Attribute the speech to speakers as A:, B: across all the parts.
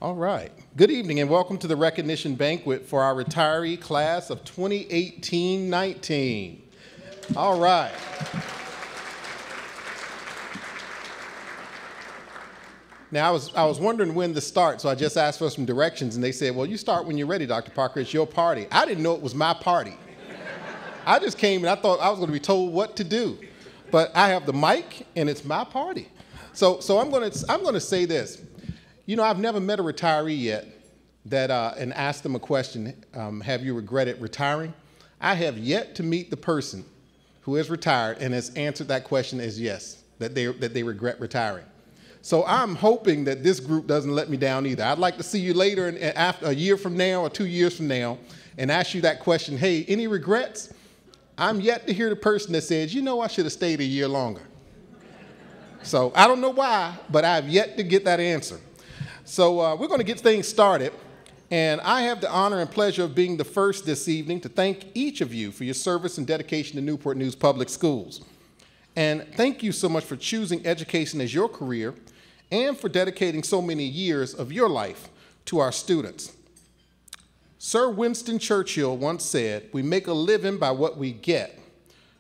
A: All right. Good evening and welcome to the recognition banquet for our retiree class of 2018-19. All right. Now, I was wondering when to start, so I just asked for some directions, and they said, well, you start when you're ready, Dr. Parker. It's your party. I didn't know it was my party. I just came and I thought I was going to be told what to do. But I have the mic, and it's my party. So I'm going to say this. You know, I've never met a retiree yet that and asked them a question, have you regretted retiring? I have yet to meet the person who is retired and has answered that question as yes, that they regret retiring. So I'm hoping that this group doesn't let me down either. I'd like to see you later, after a year from now or 2 years from now, and ask you that question, hey, any regrets? I'm yet to hear the person that says, you know, I should have stayed a year longer. So I don't know why, but I've yet to get that answer. So we're going to get things started, and I have the honor and pleasure of being the first this evening to thank each of you for your service and dedication to Newport News Public Schools. And thank you so much for choosing education as your career and for dedicating so many years of your life to our students. Sir Winston Churchill once said, we make a living by what we get.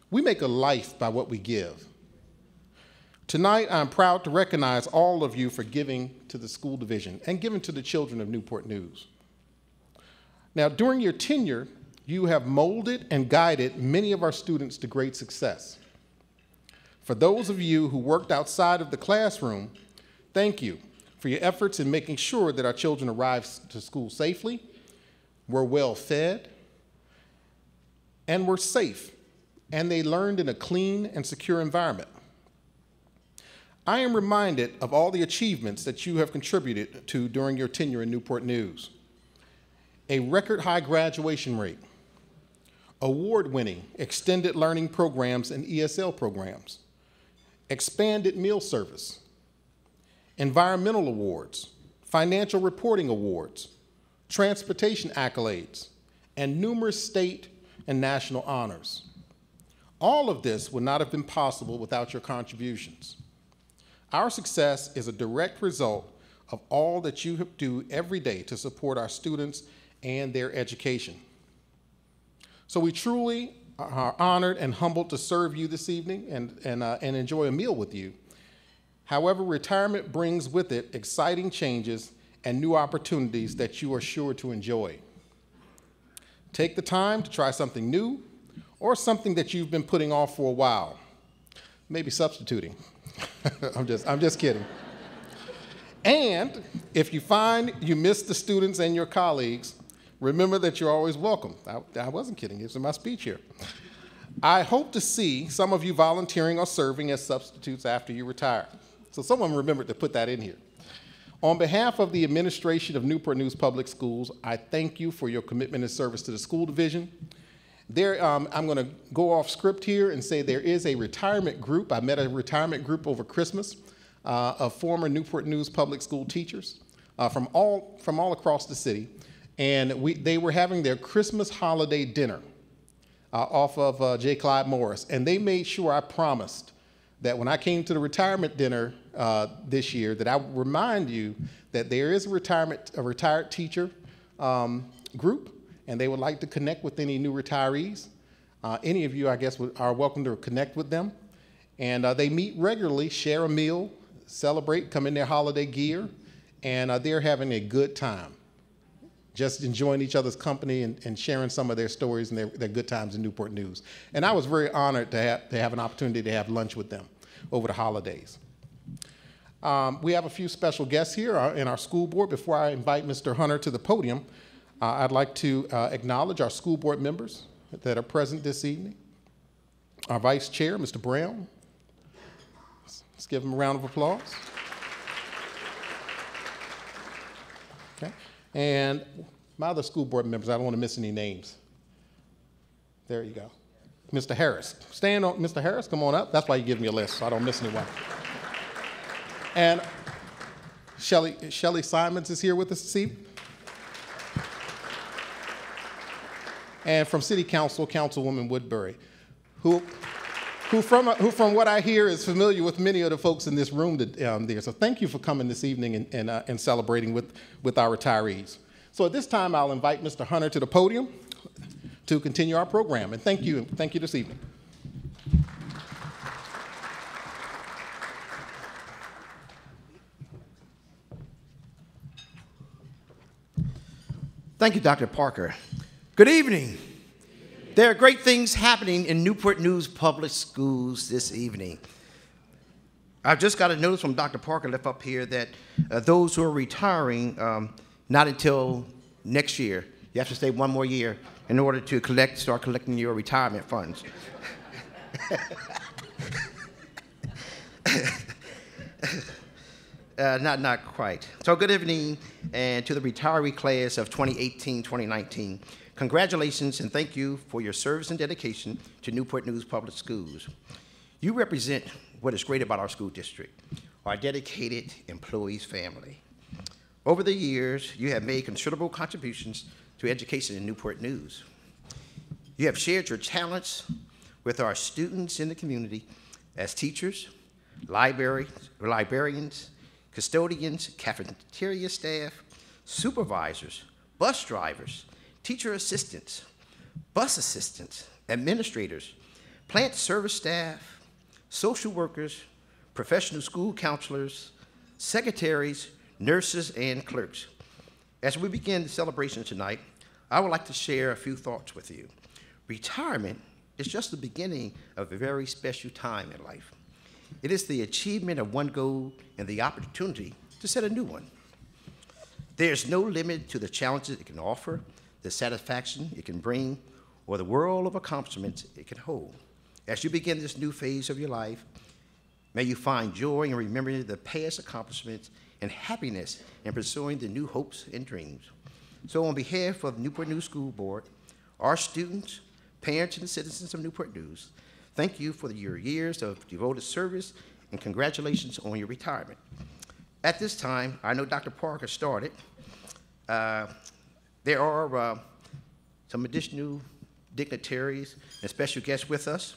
A: We make a life by what we give. Tonight, I'm proud to recognize all of you for giving to the school division and giving to the children of Newport News. Now, during your tenure, you have molded and guided many of our students to great success. For those of you who worked outside of the classroom, thank you for your efforts in making sure that our children arrive to school safely, were well fed, and were safe, and they learned in a clean and secure environment. I am reminded of all the achievements that you have contributed to during your tenure in Newport News. A record high graduation rate, award-winning extended learning programs and ESL programs, expanded meal service, environmental awards, financial reporting awards, transportation accolades, and numerous state and national honors. All of this would not have been possible without your contributions. Our success is a direct result of all that you do every day to support our students and their education. So we truly are honored and humbled to serve you this evening and enjoy a meal with you. However, retirement brings with it exciting changes and new opportunities that you are sure to enjoy. Take the time to try something new or something that you've been putting off for a while, maybe substituting. I'm just kidding. And if you find you miss the students and your colleagues, remember that you're always welcome. I wasn't kidding, it's in my speech here. I hope to see some of you volunteering or serving as substitutes after you retire. So someone remembered to put that in here. On behalf of the administration of Newport News Public Schools, I thank you for your commitment and service to the school division. I'm going to go off script here and say there is a retirement group. I met a retirement group over Christmas of former Newport News Public School teachers from all across the city. And they were having their Christmas holiday dinner off of J. Clyde Morris. And they made sure I promised that when I came to the retirement dinner this year, that I would remind you that there is a retired teacher group, and they would like to connect with any new retirees. Any of you, I guess, are welcome to connect with them. And they meet regularly, share a meal, celebrate, come in their holiday gear, and they're having a good time, just enjoying each other's company and sharing some of their stories and their good times in Newport News. And I was very honored to have an opportunity to have lunch with them over the holidays. We have a few special guests here in our school board. Before I invite Mr. Hunter to the podium, I'd like to acknowledge our school board members that are present this evening. Our vice chair, Mr. Brown. Let's give him a round of applause. Okay. And my other school board members, I don't want to miss any names. There you go. Mr. Harris. Stand on, Mr. Harris, come on up. That's why you give me a list, so I don't miss anyone. And Shelley Simons is here with us this evening. And from City Council, Councilwoman Woodbury, who who from what I hear is familiar with many of the folks in this room there. So thank you for coming this evening and celebrating with our retirees. So at this time, I'll invite Mr. Hunter to the podium to continue our program. And thank you this evening.
B: Thank you, Dr. Parker. Good evening. There are great things happening in Newport News Public Schools this evening. I've just got a notice from Dr. Parker left up here that those who are retiring, not until next year, you have to stay one more year in order to start collecting your retirement funds. Not quite. So good evening, and to the retiree class of 2018-2019. Congratulations and thank you for your service and dedication to Newport News Public Schools. You represent what is great about our school district, our dedicated employees family. Over the years, you have made considerable contributions to education in Newport News. You have shared your talents with our students in the community as teachers, librarians, custodians, cafeteria staff, supervisors, bus drivers, teacher assistants, bus assistants, administrators, plant service staff, social workers, professional school counselors, secretaries, nurses, and clerks. As we begin the celebration tonight, I would like to share a few thoughts with you. Retirement is just the beginning of a very special time in life. It is the achievement of one goal and the opportunity to set a new one. There's no limit to the challenges it can offer, the satisfaction it can bring, or the world of accomplishments it can hold. As you begin this new phase of your life, may you find joy in remembering the past accomplishments and happiness in pursuing the new hopes and dreams. So on behalf of the Newport News School Board, our students, parents, and citizens of Newport News, thank you for your years of devoted service and congratulations on your retirement. At this time, I know Dr. Parker started. There are some additional dignitaries and special guests with us.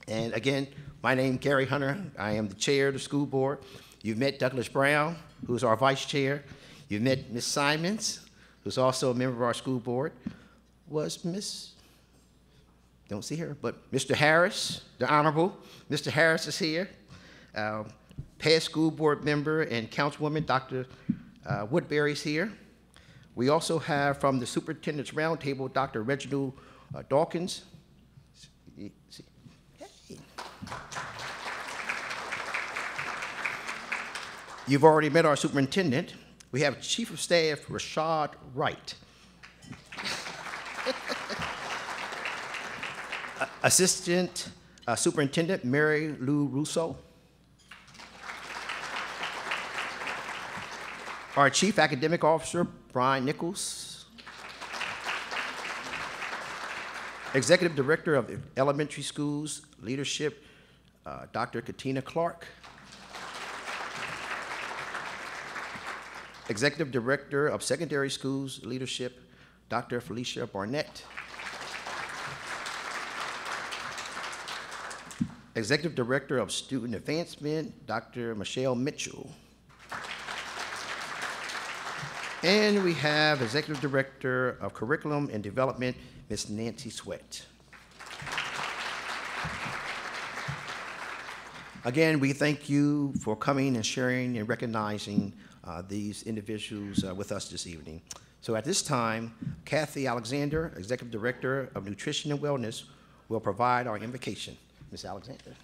B: And again, my name is Gary Hunter. I am the chair of the school board. You've met Douglas Brown, who's our vice chair. You've met Ms. Simons, who's also a member of our school board. Was Miss, don't see her, but Mr. Harris, the Honorable, Mr. Harris is here. Past school board member and councilwoman, Dr. Woodbury's here. We also have from the Superintendent's Roundtable, Dr. Reginald Dawkins. Hey. You've already met our superintendent. We have Chief of Staff Rashad Wright. Assistant Superintendent Mary Lou Russo. Our Chief Academic Officer, Brian Nichols. Executive Director of Elementary Schools Leadership, Dr. Katina Clark. Executive Director of Secondary Schools Leadership, Dr. Felicia Barnett. Executive Director of Student Advancement, Dr. Michelle Mitchell. And we have Executive Director of Curriculum and Development, Ms. Nancy Sweat. Again, we thank you for coming and sharing and recognizing these individuals with us this evening. So at this time, Kathy Alexander, Executive Director of Nutrition and Wellness, will provide our invocation. Ms. Alexander.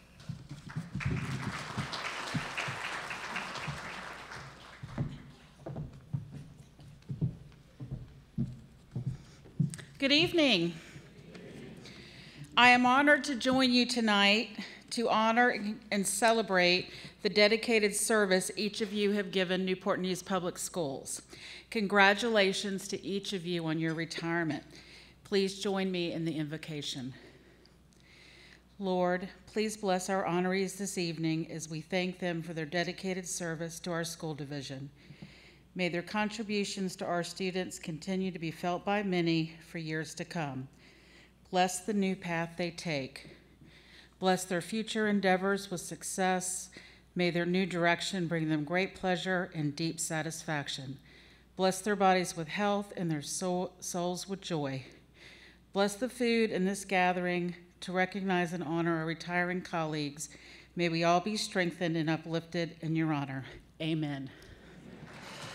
C: Good evening. I am honored to join you tonight to honor and celebrate the dedicated service each of you have given Newport News Public Schools. Congratulations to each of you on your retirement. Please join me in the invocation. Lord, please bless our honorees this evening as we thank them for their dedicated service to our school division. May their contributions to our students continue to be felt by many for years to come. Bless the new path they take. Bless their future endeavors with success. May their new direction bring them great pleasure and deep satisfaction. Bless their bodies with health and their souls with joy. Bless the food in this gathering to recognize and honor our retiring colleagues. May we all be strengthened and uplifted in your honor. Amen.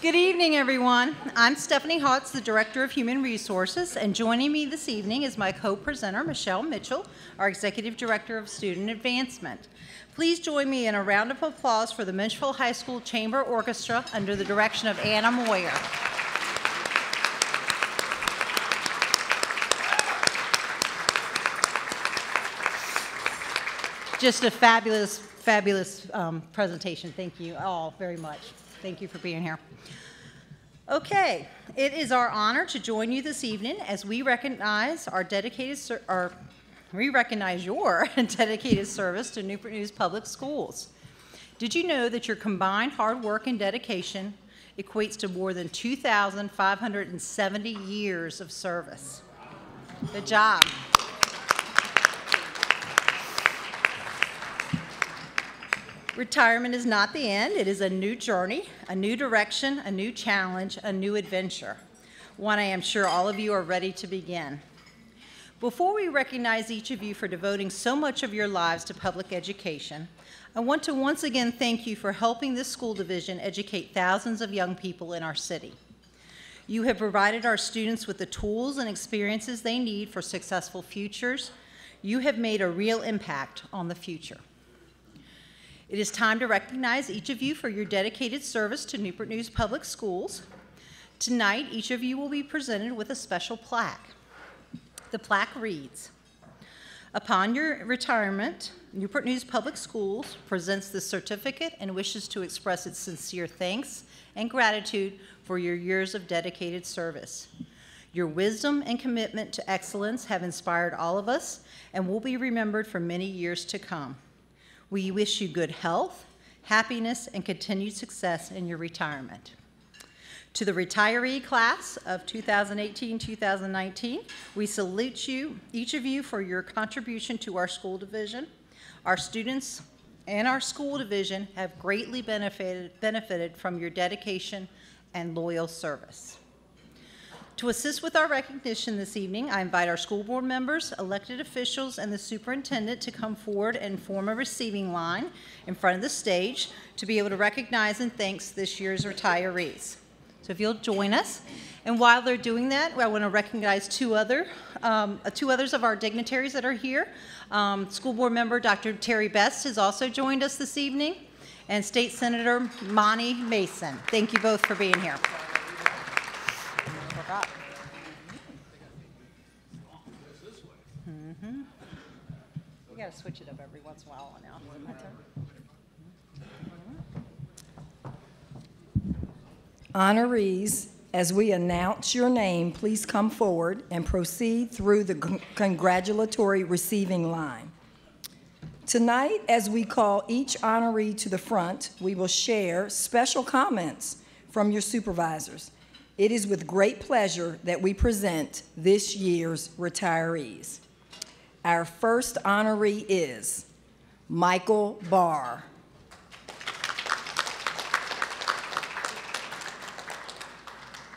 D: Good evening, everyone. I'm Stephanie Hotz, the Director of Human Resources, and joining me this evening is my co-presenter, Michelle Mitchell, our Executive Director of Student Advancement. Please join me in a round of applause for the Menchville High School Chamber Orchestra under the direction of Anna Moyer. Just a fabulous presentation. Thank you all very much. Thank you for being here. Okay, it is our honor to join you this evening as we recognize your dedicated service to Newport News Public Schools. Did you know that your combined hard work and dedication equates to more than 2,570 years of service? Good job. Retirement is not the end. It is a new journey, a new direction, a new challenge, a new adventure. One I am sure all of you are ready to begin. Before we recognize each of you for devoting so much of your lives to public education, I want to once again thank you for helping this school division educate thousands of young people in our city. You have provided our students with the tools and experiences they need for successful futures. You have made a real impact on the future. It is time to recognize each of you for your dedicated service to Newport News Public Schools. Tonight, each of you will be presented with a special plaque. The plaque reads, "Upon your retirement, Newport News Public Schools presents this certificate and wishes to express its sincere thanks and gratitude for your years of dedicated service. Your wisdom and commitment to excellence have inspired all of us and will be remembered for many years to come. We wish you good health, happiness, and continued success in your retirement." To the retiree class of 2018-2019, we salute you, each of you, for your contribution to our school division. Our students and our school division have greatly benefited from your dedication and loyal service. To assist with our recognition this evening, I invite our school board members, elected officials, and the superintendent to come forward and form a receiving line in front of the stage to be able to recognize and thank this year's retirees. So if you'll join us. And while they're doing that, I want to recognize two others of our dignitaries that are here. School board member Dr. Terry Best has also joined us this evening, and State Senator Monty Mason. Thank you both for being here. We got to switch it up every once in a while now. My turn.
E: Honorees, as we announce your name, please come forward and proceed through the congratulatory receiving line. Tonight, as we call each honoree to the front, we will share special comments from your supervisors. It is with great pleasure that we present this year's retirees. Our first honoree is Michael Barr.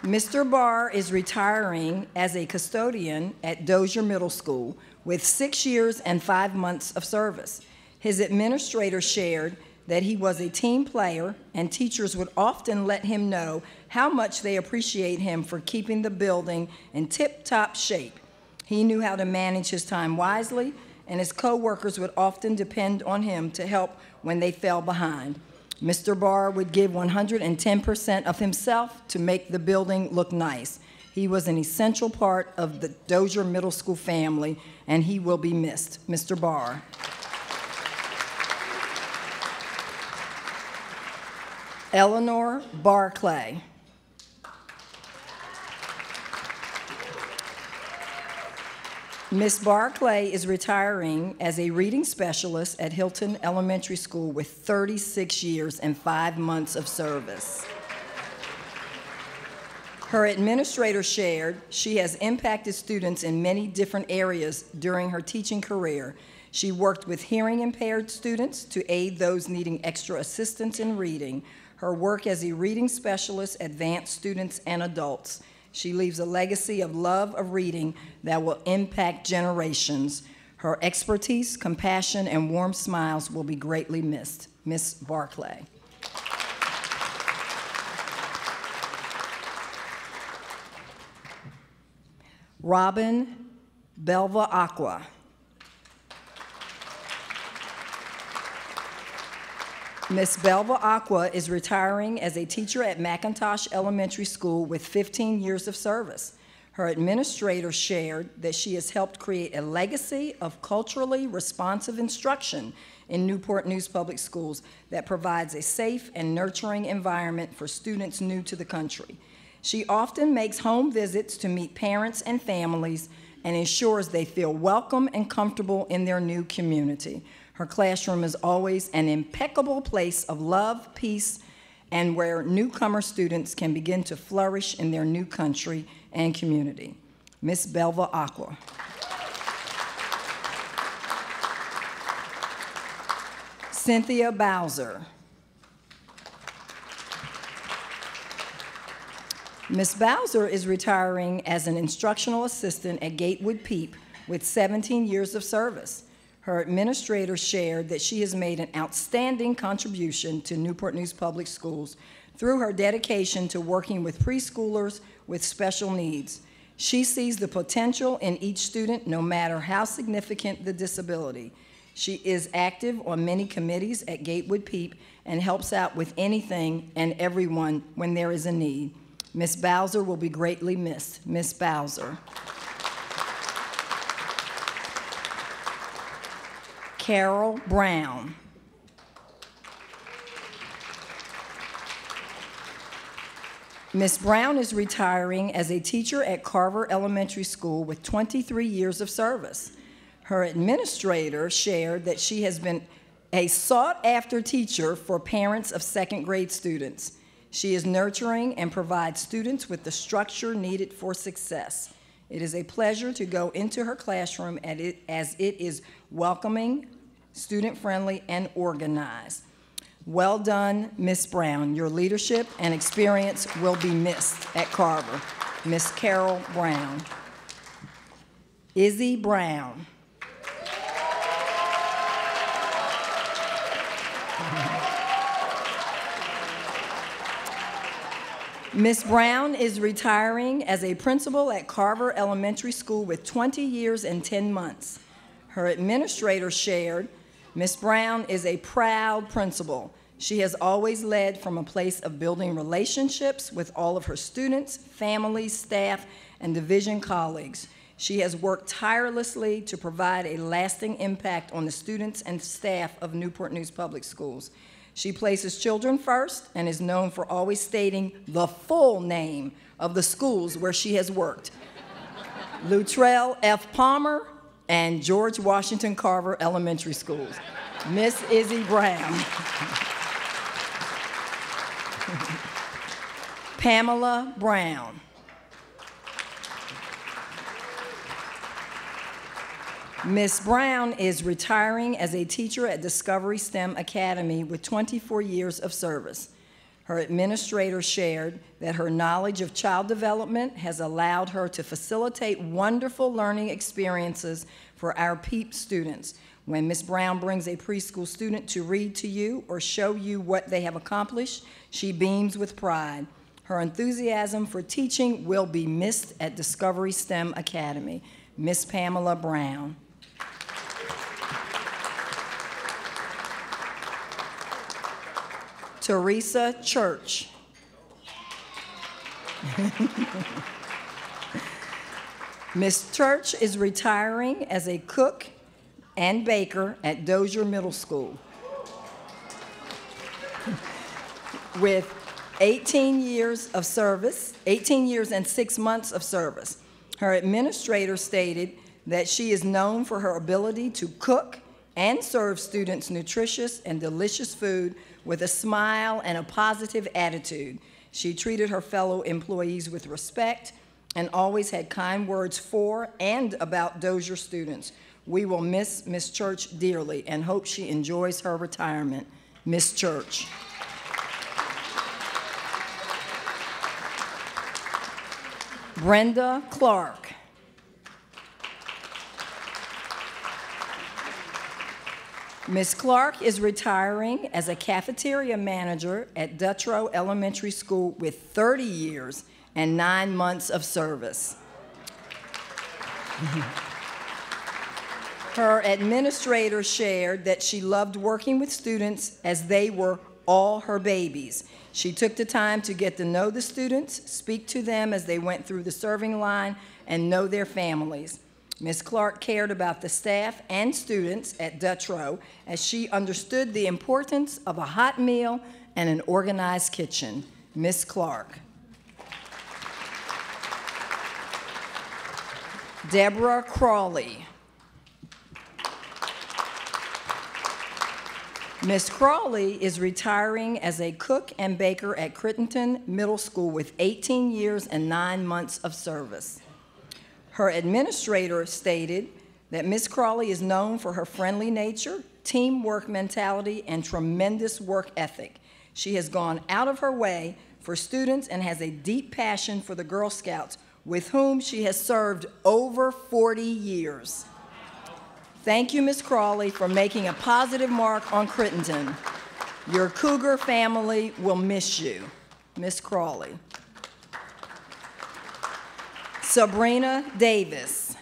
E: Mr. Barr is retiring as a custodian at Dozier Middle School with 6 years and 5 months of service. His administrator shared that he was a team player, and teachers would often let him know how much they appreciate him for keeping the building in tip-top shape. He knew how to manage his time wisely, and his co-workers would often depend on him to help when they fell behind. Mr. Barr would give 110% of himself to make the building look nice. He was an essential part of the Dozier Middle School family, and he will be missed. Mr. Barr. Eleanor Barclay. Ms. Barclay is retiring as a reading specialist at Hilton Elementary School with 36 years and 5 months of service. Her administrator shared she has impacted students in many different areas during her teaching career. She worked with hearing impaired students to aid those needing extra assistance in reading. Her work as a reading specialist advanced students and adults. She leaves a legacy of love of reading that will impact generations. Her expertise, compassion, and warm smiles will be greatly missed. Miss Barclay. Robin Belva Aqua. Miss Belva Aqua is retiring as a teacher at McIntosh Elementary School with 15 years of service. Her administrator shared that she has helped create a legacy of culturally responsive instruction in Newport News Public Schools that provides a safe and nurturing environment for students new to the country. She often makes home visits to meet parents and families and ensures they feel welcome and comfortable in their new community. Her classroom is always an impeccable place of love, peace, and where newcomer students can begin to flourish in their new country and community. Miss Belva Aqua. Cynthia Bowser. Miss Bowser is retiring as an instructional assistant at Gatewood Peep with 17 years of service. Her administrator shared that she has made an outstanding contribution to Newport News Public Schools through her dedication to working with preschoolers with special needs. She sees the potential in each student, no matter how significant the disability. She is active on many committees at Gatewood Peep and helps out with anything and everyone when there is a need. Miss Bowser will be greatly missed. Miss Bowser. Carol Brown. Miss Brown is retiring as a teacher at Carver Elementary School with 23 years of service. Her administrator shared that she has been a sought-after teacher for parents of second-grade students. She is nurturing and provides students with the structure needed for success. It is a pleasure to go into her classroom as it is welcoming, student-friendly, and organized. Well done, Miss Brown. Your leadership and experience will be missed at Carver. Miss Carol Brown. Izzy Brown. Miss Brown is retiring as a principal at Carver Elementary School with 20 years and 10 months. Her administrator shared, Miss Brown is a proud principal. She has always led from a place of building relationships with all of her students, families, staff, and division colleagues. She has worked tirelessly to provide a lasting impact on the students and staff of Newport News Public Schools. She places children first and is known for always stating the full name of the schools where she has worked. Luttrell F. Palmer and George Washington Carver Elementary Schools. Miss Izzy Brown. Pamela Brown. Miss Brown is retiring as a teacher at Discovery STEM Academy with 24 years of service. Her administrator shared that her knowledge of child development has allowed her to facilitate wonderful learning experiences for our PEEP students. When Miss Brown brings a preschool student to read to you or show you what they have accomplished, she beams with pride. Her enthusiasm for teaching will be missed at Discovery STEM Academy. Miss Pamela Brown. Teresa Church. Miss Church is retiring as a cook and baker at Dozier Middle School with 18 years of service, 18 years and 6 months of service. Her administrator stated that she is known for her ability to cook and serve students nutritious and delicious food with a smile and a positive attitude. She treated her fellow employees with respect and always had kind words for and about Dozier students. We will miss Miss Church dearly and hope she enjoys her retirement. Miss Church. Brenda Clark. Ms. Clark is retiring as a cafeteria manager at Dutrow Elementary School with 30 years and 9 months of service. Her administrator shared that she loved working with students as they were all her babies. She took the time to get to know the students, speak to them as they went through the serving line, and know their families. Ms. Clark cared about the staff and students at Dutrow as she understood the importance of a hot meal and an organized kitchen. Ms. Clark. Deborah Crawley. Ms. Crawley is retiring as a cook and baker at Crittenton Middle School with 18 years and 9 months of service. Her administrator stated that Ms. Crawley is known for her friendly nature, teamwork mentality, and tremendous work ethic. She has gone out of her way for students and has a deep passion for the Girl Scouts, with whom she has served over 40 years. Thank you, Ms. Crawley, for making a positive mark on Crittenton. Your Cougar family will miss you. Ms. Crawley. Sabrina Davis.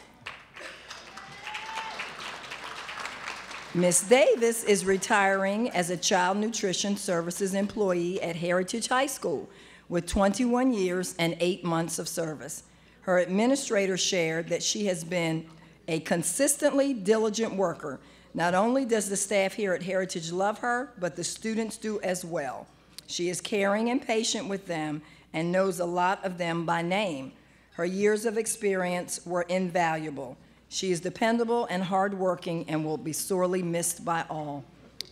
E: Ms. Davis is retiring as a child nutrition services employee at Heritage High School with 21 years and 8 months of service. Her administrator shared that she has been a consistently diligent worker. Not only does the staff here at Heritage love her, but the students do as well. She is caring and patient with them and knows a lot of them by name. Her years of experience were invaluable. She is dependable and hardworking and will be sorely missed by all.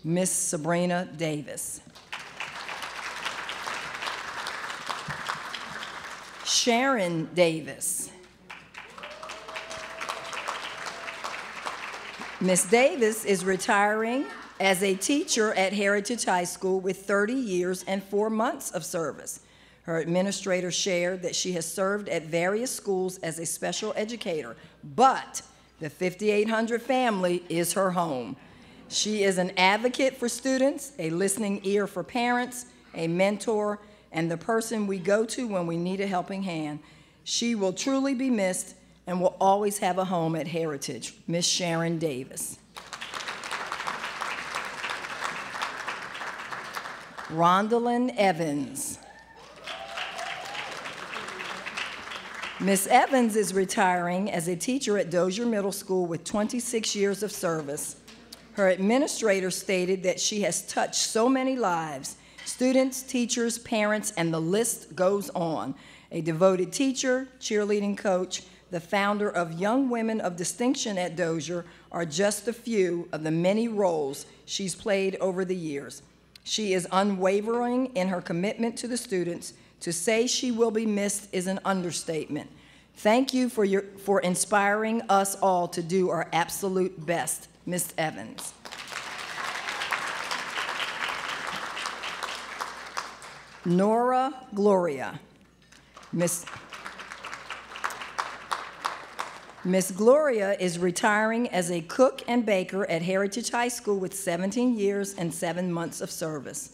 E: Miss Sabrina Davis. Sharon Davis. Ms. Davis is retiring as a teacher at Heritage High School with 30 years and 4 months of service. Her administrator shared that she has served at various schools as a special educator, but the 5800 family is her home. She is an advocate for students, a listening ear for parents, a mentor, and the person we go to when we need a helping hand. She will truly be missed and will always have a home at Heritage. Miss Sharon Davis. Rondalyn Evans. Miss Evans is retiring as a teacher at Dozier Middle School with 26 years of service. Her administrator stated that she has touched so many lives, students, teachers, parents, and the list goes on. A devoted teacher, cheerleading coach, the founder of Young Women of Distinction at Dozier are just a few of the many roles she's played over the years. She is unwavering in her commitment to the students. To say she will be missed is an understatement. Thank you for inspiring us all to do our absolute best, Ms. Evans. Nora Gloria. Miss Gloria is retiring as a cook and baker at Heritage High School with 17 years and 7 months of service.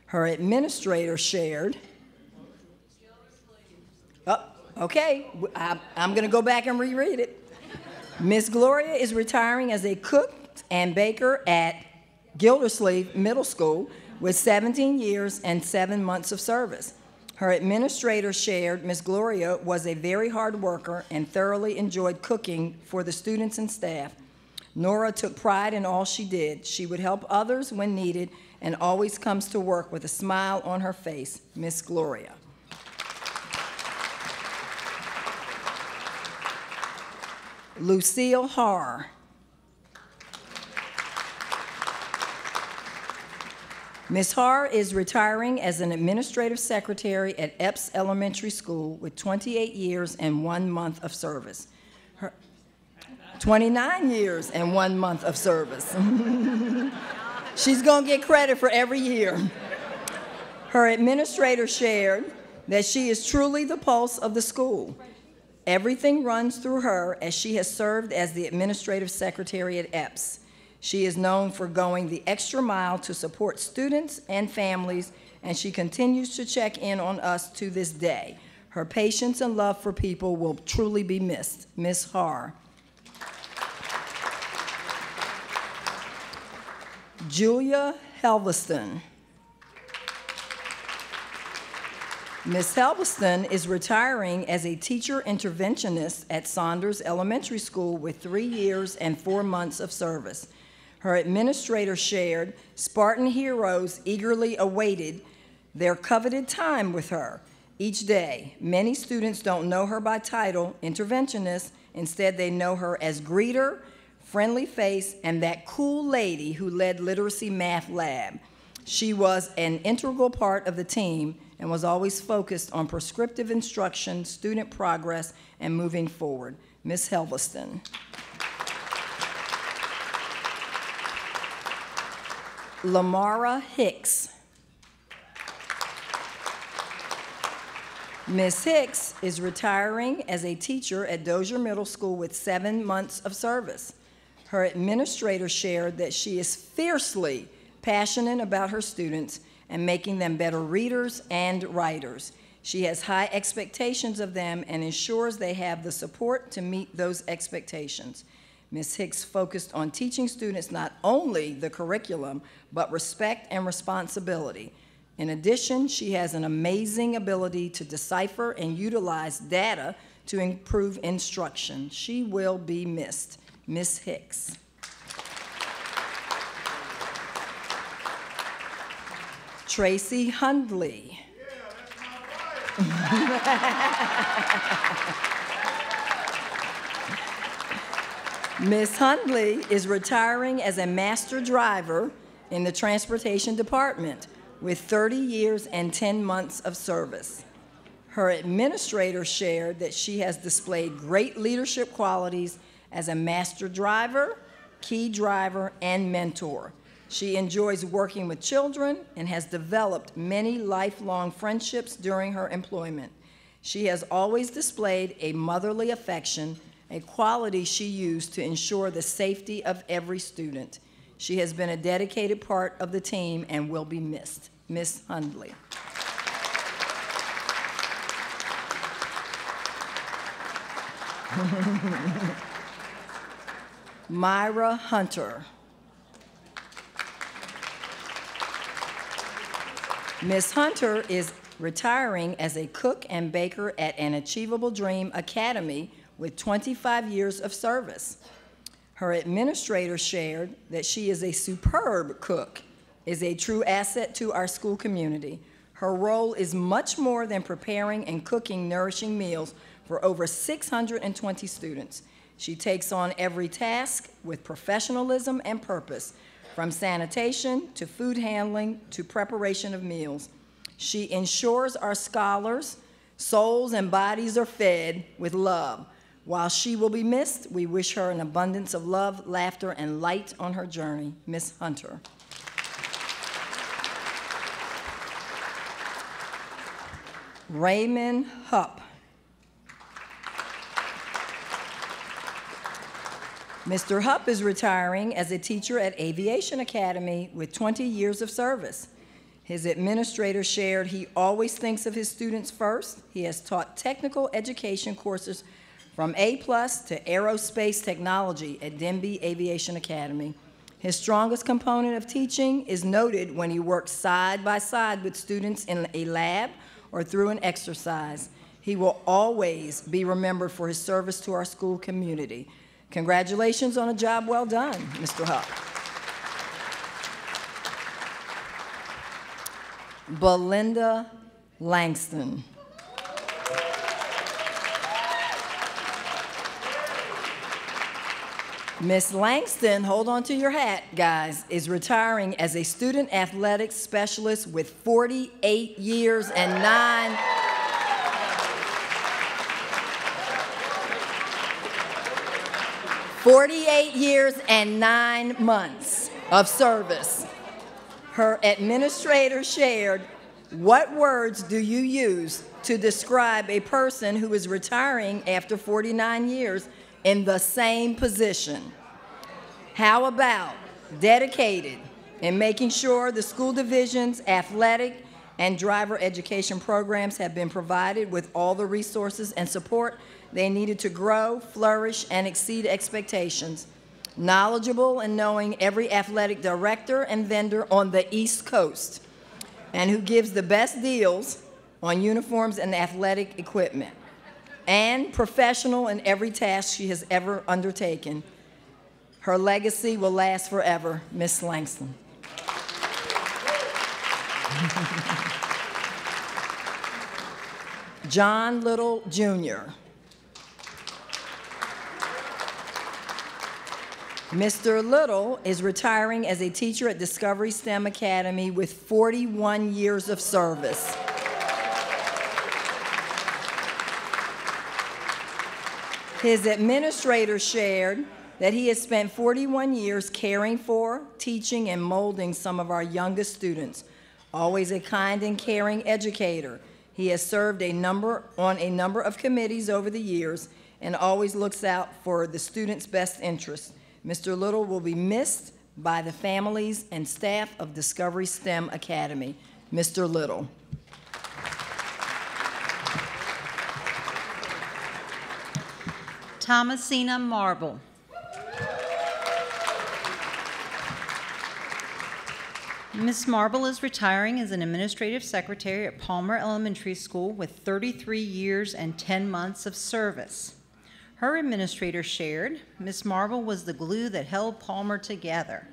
E: Her administrator shared, okay, I'm going to go back and reread it. Miss Gloria is retiring as a cook and baker at Gildersleeve Middle School with 17 years and 7 months of service. Her administrator shared Miss Gloria was a very hard worker and thoroughly enjoyed cooking for the students and staff. Nora took pride in all she did. She would help others when needed and always comes to work with a smile on her face. Miss Gloria. Lucille Haar. Ms. Haar is retiring as an administrative secretary at Epps Elementary School with 28 years and 1 month of service. 29 years and 1 month of service. She's going to get credit for every year. Her administrator shared that she is truly the pulse of the school. Everything runs through her, as she has served as the administrative secretary at EPS. She is known for going the extra mile to support students and families, and she continues to check in on us to this day. Her patience and love for people will truly be missed. Ms. Haar. Julia Helveston. Ms. Helveston is retiring as a teacher interventionist at Saunders Elementary School with 3 years and 4 months of service. Her administrator shared, Spartan heroes eagerly awaited their coveted time with her. Each day, many students don't know her by title, interventionist. Instead, they know her as greeter, friendly face, and that cool lady who led Literacy Math Lab. She was an integral part of the team and was always focused on prescriptive instruction, student progress, and moving forward. Ms. Helveston. Lamara Hicks. Ms. Hicks is retiring as a teacher at Dozier Middle School with 7 months of service. Her administrator shared that she is fiercely passionate about her students and making them better readers and writers. She has high expectations of them and ensures they have the support to meet those expectations. Ms. Hicks focused on teaching students not only the curriculum, but respect and responsibility. In addition, she has an amazing ability to decipher and utilize data to improve instruction. She will be missed. Ms. Hicks. Tracy Hundley. Ms. Hundley is retiring as a master driver in the transportation department with 30 years and 10 months of service. Her administrator shared that she has displayed great leadership qualities as a master driver, key driver, and mentor. She enjoys working with children and has developed many lifelong friendships during her employment. She has always displayed a motherly affection, a quality she used to ensure the safety of every student. She has been a dedicated part of the team and will be missed. Ms. Hundley. Myra Hunter. Ms. Hunter is retiring as a cook and baker at an Achievable Dream Academy with 25 years of service. Her administrator shared that she is a superb cook, is a true asset to our school community. Her role is much more than preparing and cooking nourishing meals for over 620 students. She takes on every task with professionalism and purpose, from sanitation to food handling to preparation of meals. She ensures our scholars' souls and bodies are fed with love. While she will be missed, we wish her an abundance of love, laughter, and light on her journey. Ms. Hunter. Raymond Hupp. Mr. Hupp is retiring as a teacher at Aviation Academy with 20 years of service. His administrator shared he always thinks of his students first. He has taught technical education courses from A+ to aerospace technology at Denby Aviation Academy. His strongest component of teaching is noted when he works side by side with students in a lab or through an exercise. He will always be remembered for his service to our school community. Congratulations on a job well done, Mr. Hupp. Belinda Langston. Miss Langston, hold on to your hat, guys, is retiring as a student athletics specialist with 48 years and 9 48 years and 9 months of service. Her administrator shared, "What words do you use to describe a person who is retiring after 49 years in the same position?" How about dedicated in making sure the school division's athletic and driver education programs have been provided with all the resources and support they needed to grow, flourish, and exceed expectations. Knowledgeable in knowing every athletic director and vendor on the East Coast, and who gives the best deals on uniforms and athletic equipment. And professional in every task she has ever undertaken. Her legacy will last forever, Ms. Langston. John Little, Jr. Mr. Little is retiring as a teacher at Discovery STEM Academy with 41 years of service. His administrator shared that he has spent 41 years caring for, teaching, and molding some of our youngest students. Always a kind and caring educator, he has served on a number of committees over the years and always looks out for the students' best interests. Mr. Little will be missed by the families and staff of Discovery STEM Academy. Mr. Little.
D: Thomasina Marble. Ms. Marble is retiring as an administrative secretary at Palmer Elementary School with 33 years and 10 months of service. Her administrator shared, Ms. Marble was the glue that held Palmer together.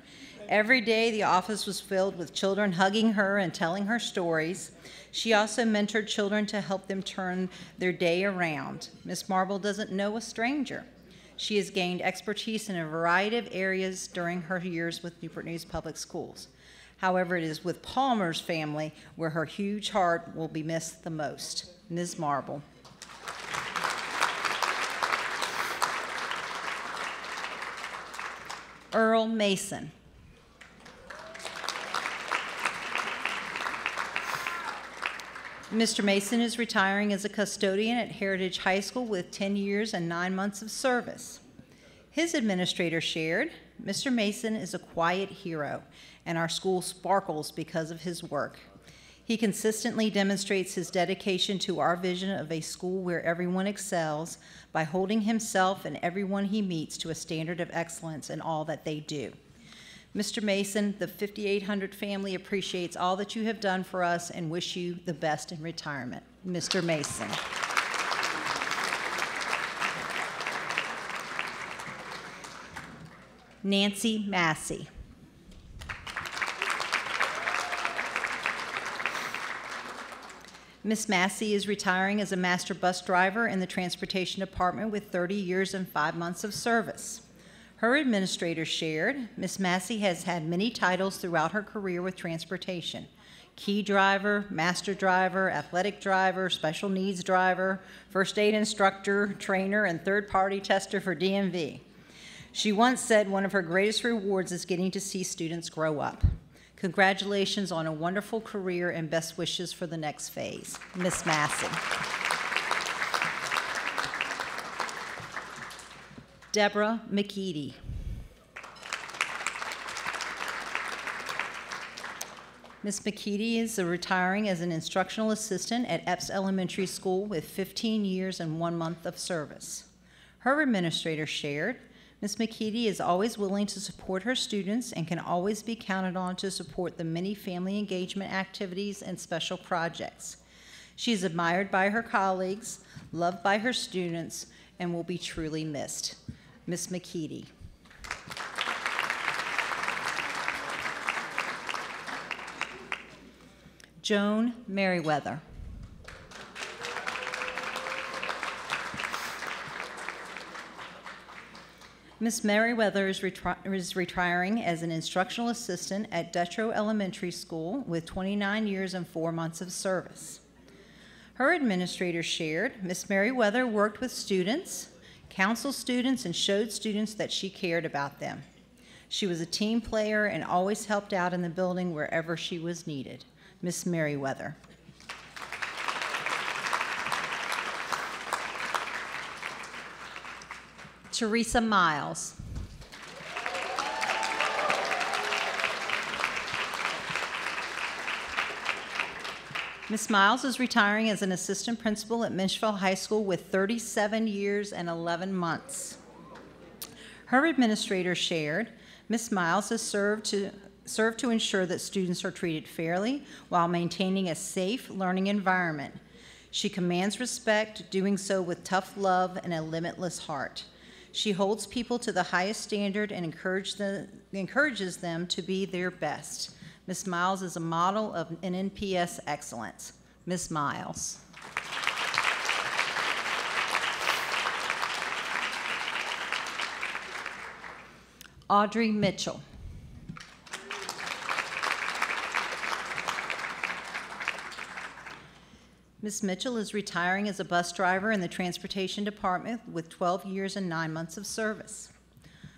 D: Every day the office was filled with children hugging her and telling her stories. She also mentored children to help them turn their day around. Ms. Marble doesn't know a stranger. She has gained expertise in a variety of areas during her years with Newport News Public Schools. However, it is with Palmer's family where her huge heart will be missed the most. Ms. Marble. Earl Mason. Mr. Mason is retiring as a custodian at Heritage High School with 10 years and 9 months of service. His administrator shared, Mr. Mason is a quiet hero, and our school sparkles because of his work. He consistently demonstrates his dedication to our vision of a school where everyone excels by holding himself and everyone he meets to a standard of excellence in all that they do. Mr. Mason, the 5800 family appreciates all that you have done for us and wish you the best in retirement. Mr. Mason. Nancy Massey. Ms. Massey is retiring as a master bus driver in the transportation department with 30 years and 5 months of service. Her administrator shared, Ms. Massey has had many titles throughout her career with transportation: key driver, master driver, athletic driver, special needs driver, first aid instructor, trainer, and third-party tester for DMV. She once said one of her greatest rewards is getting to see students grow up. Congratulations on a wonderful career and best wishes for the next phase. Ms. Massey. Deborah McEady. Ms. McEady is retiring as an instructional assistant at Epps Elementary School with 15 years and 1 month of service. Her administrator shared, Ms. McEady is always willing to support her students and can always be counted on to support the many family engagement activities and special projects. She is admired by her colleagues, loved by her students, and will be truly missed. Ms. McEady. Joan Merriweather. Ms. Merriweather is retiring as an instructional assistant at Dutro Elementary School with 29 years and 4 months of service. Her administrator shared, Ms. Merriweather worked with students, counseled students, and showed students that she cared about them. She was a team player and always helped out in the building wherever she was needed. Miss Merriweather. Teresa Miles. Ms. Miles is retiring as an assistant principal at Minchville High School with 37 years and 11 months. Her administrator shared, Ms. Miles has served to ensure that students are treated fairly while maintaining a safe learning environment. She commands respect, doing so with tough love and a limitless heart. She holds people to the highest standard and encourages them to be their best. Ms. Miles is a model of NNPS excellence. Ms. Miles. Audrey Mitchell. Ms. Mitchell is retiring as a bus driver in the Transportation Department with 12 years and 9 months of service.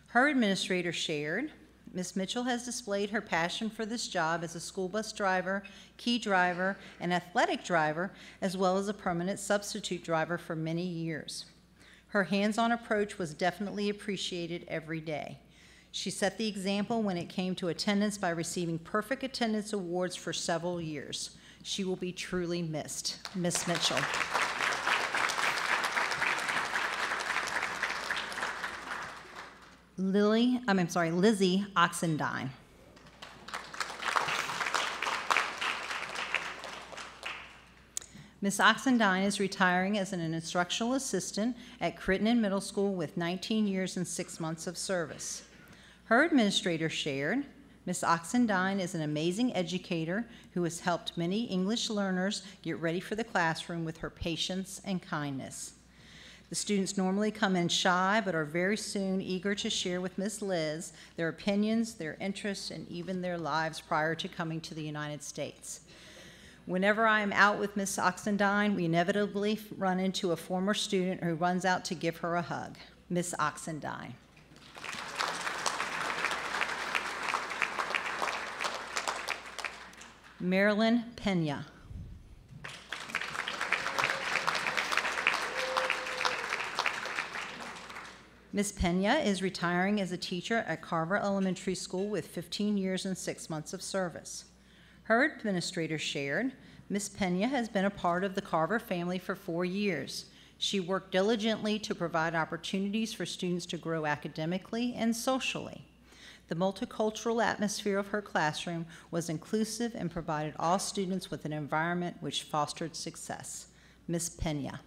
D: Her administrator shared, Ms. Mitchell has displayed her passion for this job as a school bus driver, key driver, and athletic driver, as well as a permanent substitute driver for many years. Her hands-on approach was definitely appreciated every day. She set the example when it came to attendance by receiving perfect attendance awards for several years. She will be truly missed. Ms. Mitchell. Lizzie Oxendine. Ms. Oxendine is retiring as an instructional assistant at Crittenden Middle School with 19 years and 6 months of service. Her administrator shared, Ms. Oxendine is an amazing educator who has helped many English learners get ready for the classroom with her patience and kindness. The students normally come in shy, but are very soon eager to share with Ms. Liz their opinions, their interests, and even their lives prior to coming to the United States. Whenever I am out with Ms. Oxendine, we inevitably run into a former student who runs out to give her a hug. Ms. Oxendine. Marilyn Pena. Ms. Pena is retiring as a teacher at Carver Elementary School with 15 years and 6 months of service. Her administrator shared, Ms. Pena has been a part of the Carver family for 4 years. She worked diligently to provide opportunities for students to grow academically and socially. The multicultural atmosphere of her classroom was inclusive and provided all students with an environment which fostered success. Ms. Pena.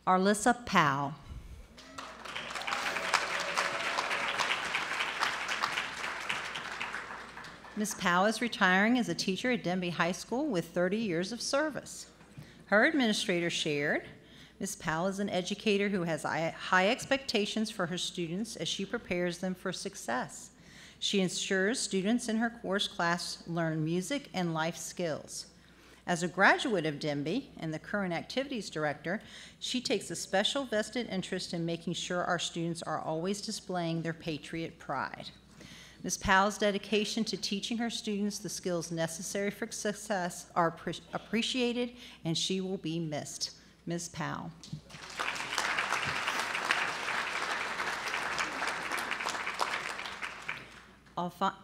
D: Arlissa Powell. Ms. Powell is retiring as a teacher at Denby High School with 30 years of service. Her administrator shared, Ms. Powell is an educator who has high expectations for her students as she prepares them for success. She ensures students in her course class learn music and life skills. As a graduate of Denby and the current activities director, she takes a special vested interest in making sure our students are always displaying their patriot pride. Ms. Powell's dedication to teaching her students the skills necessary for success are appreciated, and she will be missed. Ms. Powell.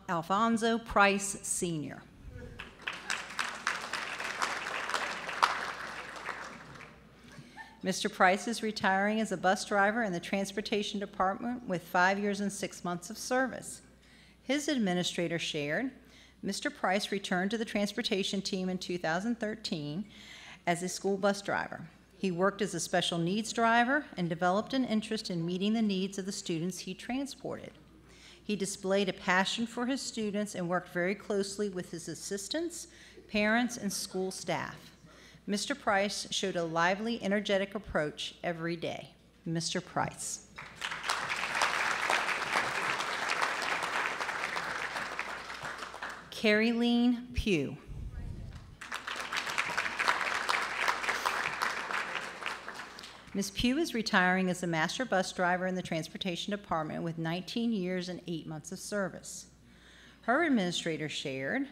D: Alfonso Price, Sr. Mr. Price is retiring as a bus driver in the Transportation Department with 5 years and 6 months of service. His administrator shared, Mr. Price returned to the transportation team in 2013 as a school bus driver. He worked as a special needs driver and developed an interest in meeting the needs of the students he transported. He displayed a passion for his students and worked very closely with his assistants, parents, and school staff. Mr. Price showed a lively, energetic approach every day. Mr. Price. Carrie Lean Pugh. Ms. Pugh is retiring as a master bus driver in the Transportation Department with 19 years and 8 months of service. Her administrator shared,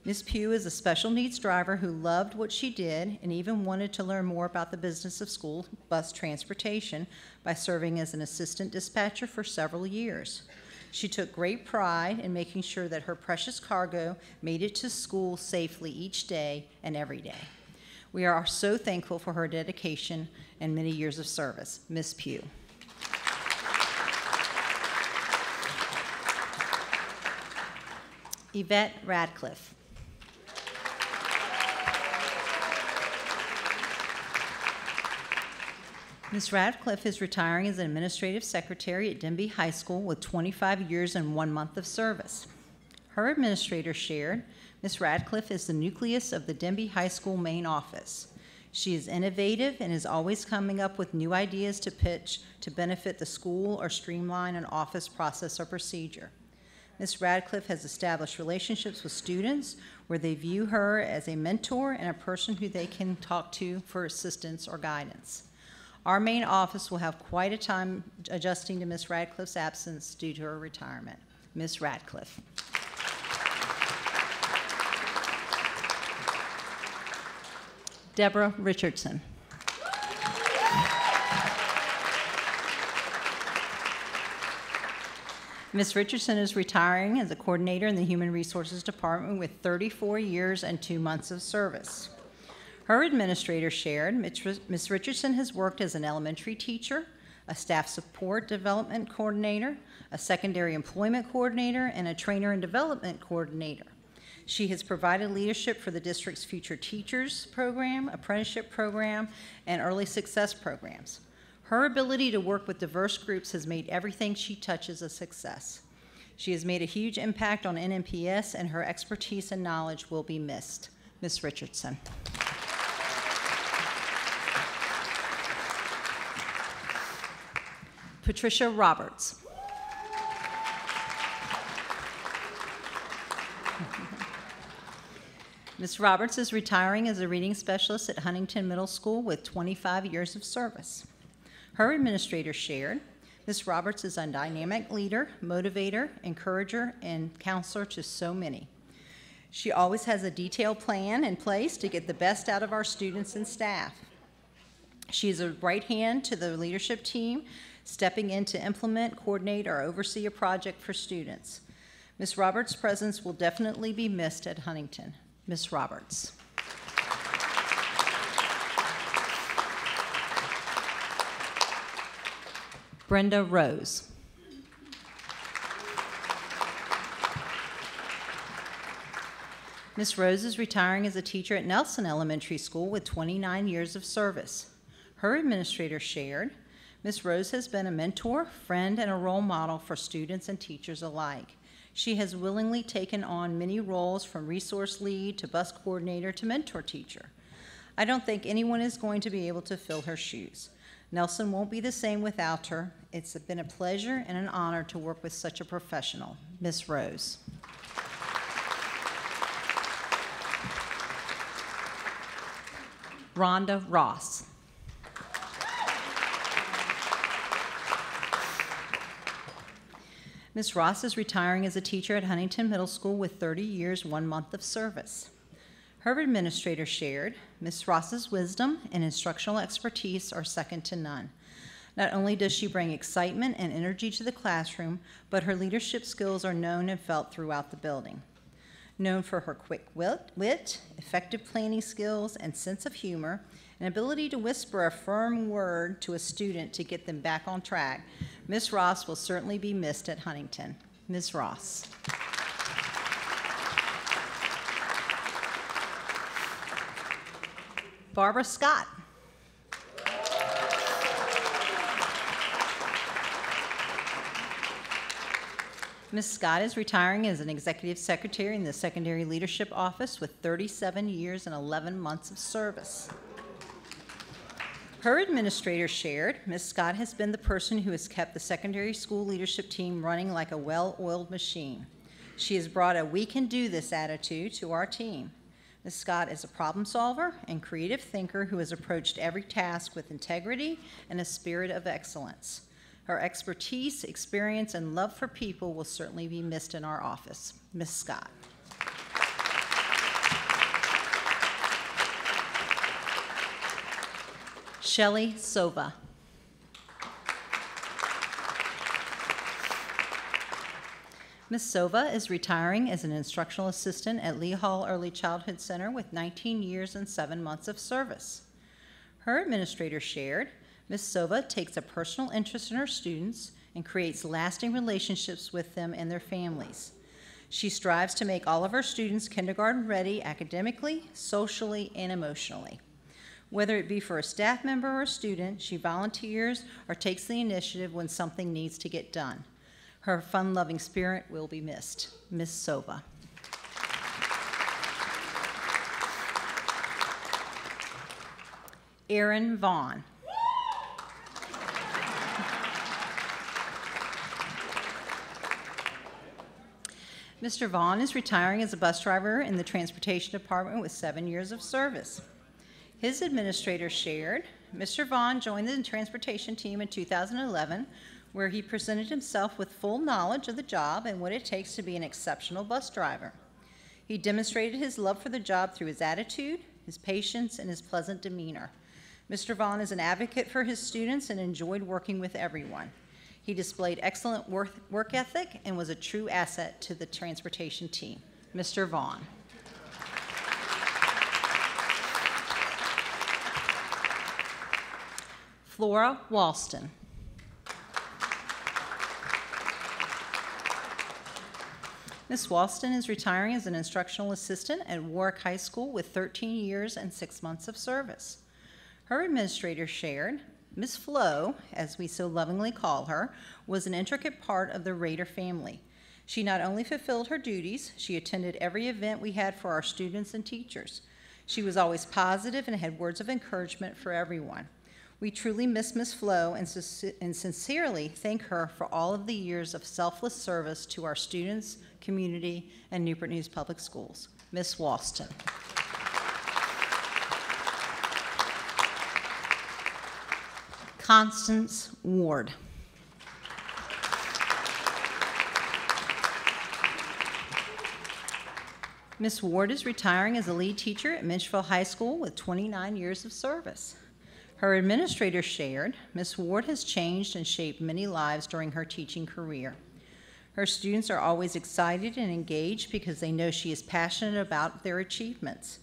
D: Ms. Pugh is a special needs driver who loved what she did and even wanted to learn more about the business of school bus transportation by serving as an assistant dispatcher for several years. She took great pride in making sure that her precious cargo made it to school safely each day and every day. We are so thankful for her dedication and many years of service. Ms. Pugh. Yvette Radcliffe. Ms. Radcliffe is retiring as an administrative secretary at Denby High School with 25 years and 1 month of service. Her administrator shared, Ms. Radcliffe is the nucleus of the Denby High School main office. She is innovative and is always coming up with new ideas to pitch to benefit the school or streamline an office process or procedure. Ms. Radcliffe has established relationships with students where they view her as a mentor and a person who they can talk to for assistance or guidance. Our main office will have quite a time adjusting to Ms. Radcliffe's absence due to her retirement. Ms. Radcliffe. Deborah Richardson. Ms. Richardson is retiring as a coordinator in the Human Resources Department with 34 years and 2 months of service. Her administrator shared, Ms. Richardson has worked as an elementary teacher, a staff support development coordinator, a secondary employment coordinator, and a trainer and development coordinator. She has provided leadership for the district's Future Teachers program, apprenticeship program, and early success programs. Her ability to work with diverse groups has made everything she touches a success. She has made a huge impact on NMPS, and her expertise and knowledge will be missed. Ms. Richardson. Patricia Roberts. Ms. Roberts is retiring as a reading specialist at Huntington Middle School with 25 years of service. Her administrator shared, Ms. Roberts is a dynamic leader, motivator, encourager, and counselor to so many. She always has a detailed plan in place to get the best out of our students and staff. She is a right hand to the leadership team, stepping in to implement, coordinate, or oversee a project for students. Ms. Roberts' presence will definitely be missed at Huntington. Ms. Roberts. Brenda Rose. Ms. Rose is retiring as a teacher at Nelson Elementary School with 29 years of service. Her administrator shared, Ms. Rose has been a mentor, friend, and a role model for students and teachers alike. She has willingly taken on many roles from resource lead to bus coordinator to mentor teacher. I don't think anyone is going to be able to fill her shoes. Nelson won't be the same without her. It's been a pleasure and an honor to work with such a professional. Ms. Rose. Rhonda Ross. Ms. Ross is retiring as a teacher at Huntington Middle School with 30 years, 1 month of service. Her administrator shared, Ms. Ross's wisdom and instructional expertise are second to none. Not only does she bring excitement and energy to the classroom, but her leadership skills are known and felt throughout the building. Known for her quick wit, effective planning skills, and sense of humor, an ability to whisper a firm word to a student to get them back on track, Ms. Ross will certainly be missed at Huntington. Ms. Ross. Barbara Scott. Ms. Scott is retiring as an executive secretary in the Secondary Leadership Office with 37 years and 11 months of service. Her administrator shared, Ms. Scott has been the person who has kept the secondary school leadership team running like a well-oiled machine. She has brought a "we can do this" attitude to our team. Ms. Scott is a problem solver and creative thinker who has approached every task with integrity and a spirit of excellence. Her expertise, experience, and love for people will certainly be missed in our office. Ms. Scott. Shelley Sova. Ms. Sova is retiring as an instructional assistant at Lee Hall Early Childhood Center with 19 years and 7 months of service. Her administrator shared, Ms. Sova takes a personal interest in her students and creates lasting relationships with them and their families. She strives to make all of her students kindergarten ready academically, socially, and emotionally. Whether it be for a staff member or a student, she volunteers or takes the initiative when something needs to get done. Her fun-loving spirit will be missed. Ms. Sova. Aaron Vaughn. Mr. Vaughn is retiring as a bus driver in the transportation department with 7 years of service. His administrator shared, Mr. Vaughn joined the transportation team in 2011, where he presented himself with full knowledge of the job and what it takes to be an exceptional bus driver. He demonstrated his love for the job through his attitude, his patience, and his pleasant demeanor. Mr. Vaughn is an advocate for his students and enjoyed working with everyone. He displayed excellent work ethic and was a true asset to the transportation team. Mr. Vaughn. Flora Walston. Ms. Walston is retiring as an instructional assistant at Warwick High School with 13 years and 6 months of service. Her administrator shared, Ms. Flo, as we so lovingly call her, was an intricate part of the Rader family. She not only fulfilled her duties, she attended every event we had for our students and teachers. She was always positive and had words of encouragement for everyone. We truly miss Ms. Flo and sincerely thank her for all of the years of selfless service to our students, community, and Newport News Public Schools. Ms. Walston. Constance Ward. Ms. Ward is retiring as a lead teacher at Minchville High School with 29 years of service. Her administrator shared, Ms. Ward has changed and shaped many lives during her teaching career. Her students are always excited and engaged because they know she is passionate about their achievements.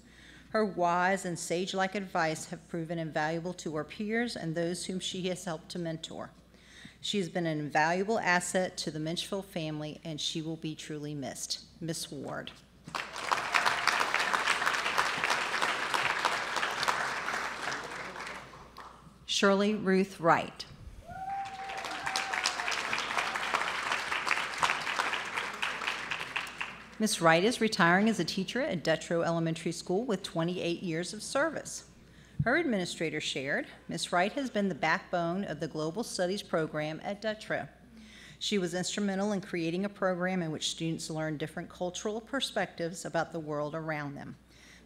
D: Her wise and sage-like advice have proven invaluable to her peers and those whom she has helped to mentor. She has been an invaluable asset to the Minchville family, and she will be truly missed. Ms. Ward. Shirley Ruth Wright. Ms. Wright is retiring as a teacher at Detroit Elementary School with 28 years of service. Her administrator shared, Ms. Wright has been the backbone of the Global Studies program at Detroit. She was instrumental in creating a program in which students learn different cultural perspectives about the world around them.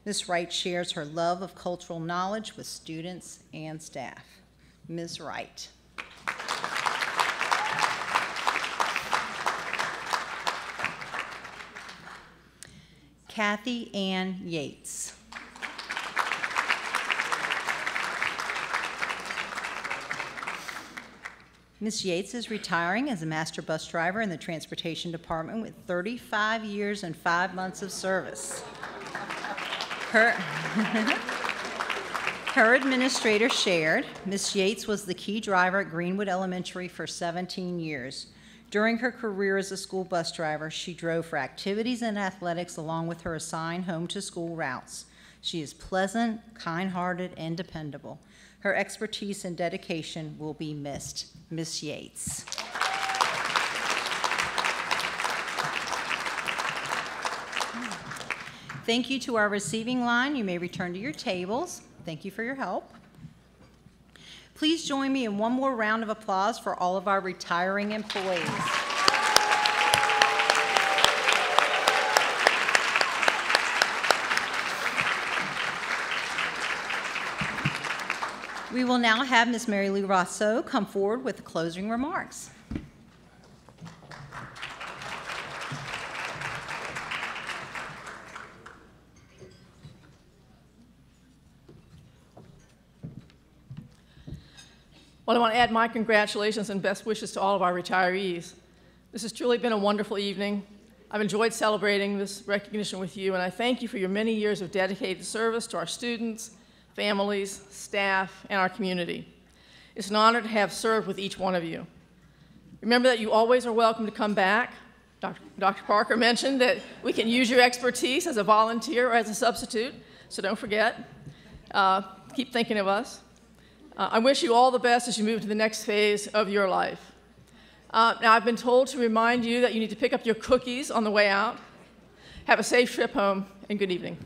D: Ms. Wright shares her love of cultural knowledge with students and staff. Ms. Wright. Kathy Ann Yates. Ms. Yates is retiring as a master bus driver in the transportation department with 35 years and 5 months of service. Her administrator shared, Ms. Yates was the key driver at Greenwood Elementary for 17 years. During her career as a school bus driver, she drove for activities and athletics along with her assigned home-to-school routes. She is pleasant, kind-hearted, and dependable. Her expertise and dedication will be missed. Ms. Yates. Thank you to our receiving line. You may return to your tables. Thank you for your help. Please join me in one more round of applause for all of our retiring employees. We will now have Ms. Mary Lou Rousseau come forward with the closing remarks.
F: Well, I want to add my congratulations and best wishes to all of our retirees. This has truly been a wonderful evening. I've enjoyed celebrating this recognition with you, and I thank you for your many years of dedicated service to our students, families, staff, and our community. It's an honor to have served with each one of you. Remember that you always are welcome to come back. Dr. Parker mentioned that we can use your expertise as a volunteer or as a substitute, so don't forget. Keep thinking of us. I wish you all the best as you move to the next phase of your life. Now, I've been told to remind you that you need to pick up your cookies on the way out. Have a safe trip home, and good evening.